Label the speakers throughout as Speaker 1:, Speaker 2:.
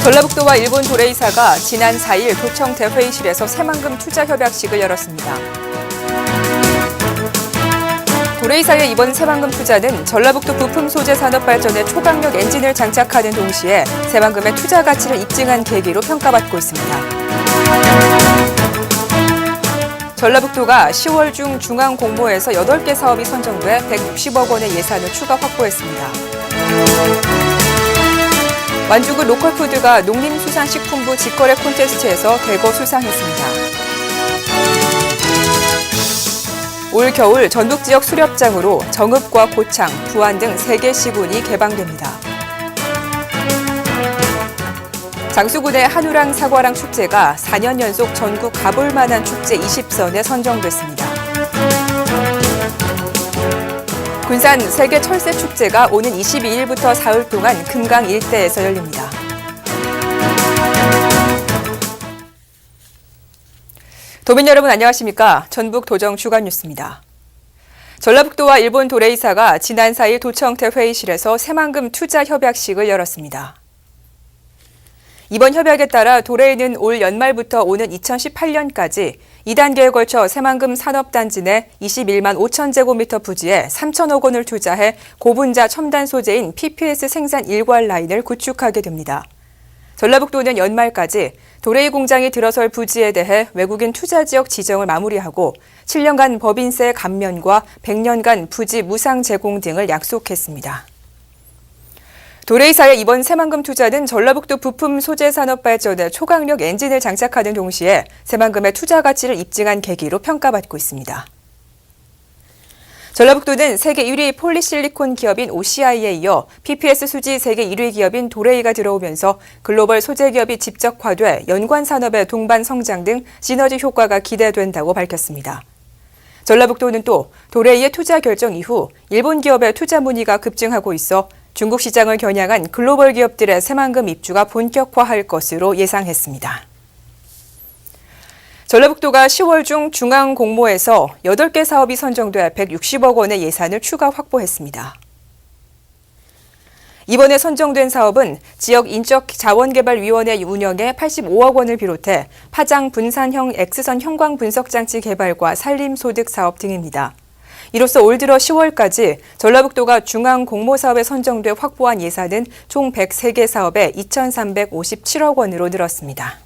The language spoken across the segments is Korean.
Speaker 1: 전라북도와 일본 도레이사가 지난 4일 도청 대회의실에서 새만금 투자 협약식을 열었습니다. 도레이사의 이번 새만금 투자는 전라북도 부품 소재 산업 발전에 초강력 엔진을 장착하는 동시에 새만금의 투자 가치를 입증한 계기로 평가받고 있습니다. 전라북도가 10월 중 중앙 공모에서 8개 사업이 선정돼 160억 원의 예산을 추가 확보했습니다. 완주군 로컬푸드가 농림수산식품부 직거래 콘테스트에서 대거 수상했습니다. 올 겨울 전북 지역 수렵장으로 정읍과 고창, 부안 등 3개 시군이 개방됩니다. 장수군의 한우랑 사과랑 축제가 4년 연속 전국 가볼 만한 축제 20선에 선정됐습니다. 군산 세계 철새 축제가 오는 22일부터 사흘 동안 금강 일대에서 열립니다. 도민 여러분 안녕하십니까? 전북 도정 주간 뉴스입니다. 전라북도와 일본 도레이사가 지난 4일 도청대 회의실에서 새만금 투자 협약식을 열었습니다. 이번 협약에 따라 도레이는 올 연말부터 오는 2018년까지 2단계에 걸쳐 새만금 산업단지 내 21만 5천 제곱미터 부지에 3천억 원을 투자해 고분자 첨단 소재인 PPS 생산 일괄 라인을 구축하게 됩니다. 전라북도는 연말까지 도레이 공장이 들어설 부지에 대해 외국인 투자 지역 지정을 마무리하고 7년간 법인세 감면과 100년간 부지 무상 제공 등을 약속했습니다. 도레이사의 이번 새만금 투자는 전라북도 부품 소재 산업 발전에 초강력 엔진을 장착하는 동시에 새만금의 투자 가치를 입증한 계기로 평가받고 있습니다. 전라북도는 세계 1위 폴리실리콘 기업인 OCI에 이어 PPS 수지 세계 1위 기업인 도레이가 들어오면서 글로벌 소재 기업이 집적화돼 연관 산업의 동반 성장 등 시너지 효과가 기대된다고 밝혔습니다. 전라북도는 또 도레이의 투자 결정 이후 일본 기업의 투자 문의가 급증하고 있어 중국 시장을 겨냥한 글로벌 기업들의 새만금 입주가 본격화할 것으로 예상했습니다. 전라북도가 10월 중 중앙 공모에서 8개 사업이 선정돼 160억 원의 예산을 추가 확보했습니다. 이번에 선정된 사업은 지역 인적자원개발위원회 운영에 85억 원을 비롯해 파장 분산형 X선 형광 분석장치 개발과 산림소득 사업 등입니다. 이로써 올 들어 10월까지 전라북도가 중앙 공모사업에 선정돼 확보한 예산은 총 103개 사업에 2,357억 원으로 늘었습니다.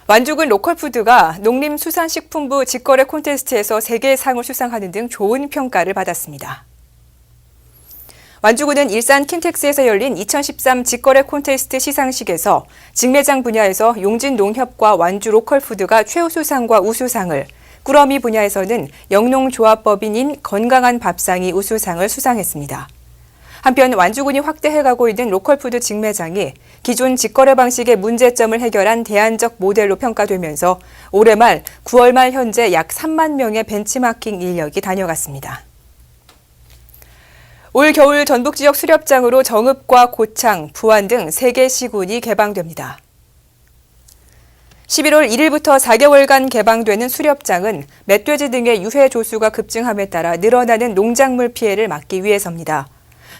Speaker 1: 완주군 로컬푸드가 농림수산식품부 직거래 콘테스트에서 3개의 상을 수상하는 등 좋은 평가를 받았습니다. 완주군은 일산 킨텍스에서 열린 2013 직거래 콘테스트 시상식에서 직매장 분야에서 용진농협과 완주 로컬푸드가 최우수상과 우수상을, 꾸러미 분야에서는 영농조합법인인 건강한 밥상이 우수상을 수상했습니다. 한편 완주군이 확대해가고 있는 로컬푸드 직매장이 기존 직거래 방식의 문제점을 해결한 대안적 모델로 평가되면서 올해 말 9월 말 현재 약 3만 명의 벤치마킹 인력이 다녀갔습니다. 올 겨울 전북 지역 수렵장으로 정읍과 고창, 부안 등 3개 시군이 개방됩니다. 11월 1일부터 4개월간 개방되는 수렵장은 멧돼지 등의 유해 조수가 급증함에 따라 늘어나는 농작물 피해를 막기 위해서입니다.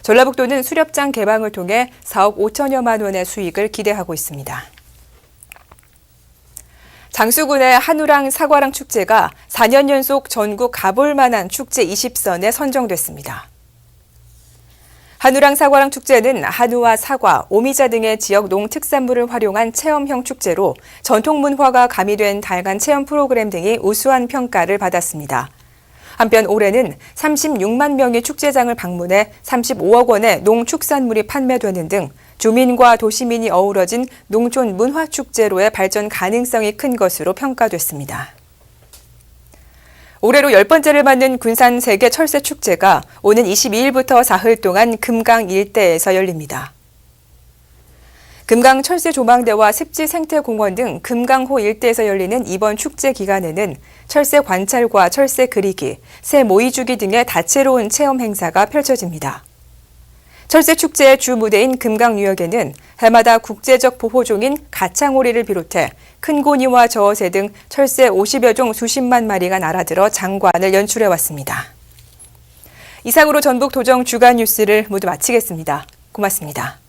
Speaker 1: 전라북도는 수렵장 개방을 통해 4억 5천여만 원의 수익을 기대하고 있습니다. 장수군의 한우랑 사과랑 축제가 4년 연속 전국 가볼 만한 축제 20선에 선정됐습니다. 한우랑 사과랑 축제는 한우와 사과, 오미자 등의 지역 농특산물을 활용한 체험형 축제로 전통 문화가 가미된 다양한 체험 프로그램 등이 우수한 평가를 받았습니다. 한편 올해는 36만 명이 축제장을 방문해 35억 원의 농축산물이 판매되는 등 주민과 도시민이 어우러진 농촌 문화축제로의 발전 가능성이 큰 것으로 평가됐습니다. 올해로 10번째를 맞는 군산 세계 철새 축제가 오는 22일부터 사흘 동안 금강 일대에서 열립니다. 금강 철새 조망대와 습지 생태공원 등 금강호 일대에서 열리는 이번 축제 기간에는 철새 관찰과 철새 그리기, 새 모이주기 등의 다채로운 체험 행사가 펼쳐집니다. 철새 축제의 주 무대인 금강유역에는 해마다 국제적 보호종인 가창오리를 비롯해 큰 고니와 저어새 등 철새 50여 종 수십만 마리가 날아들어 장관을 연출해왔습니다. 이상으로 전북 도정 주간 뉴스를 모두 마치겠습니다. 고맙습니다.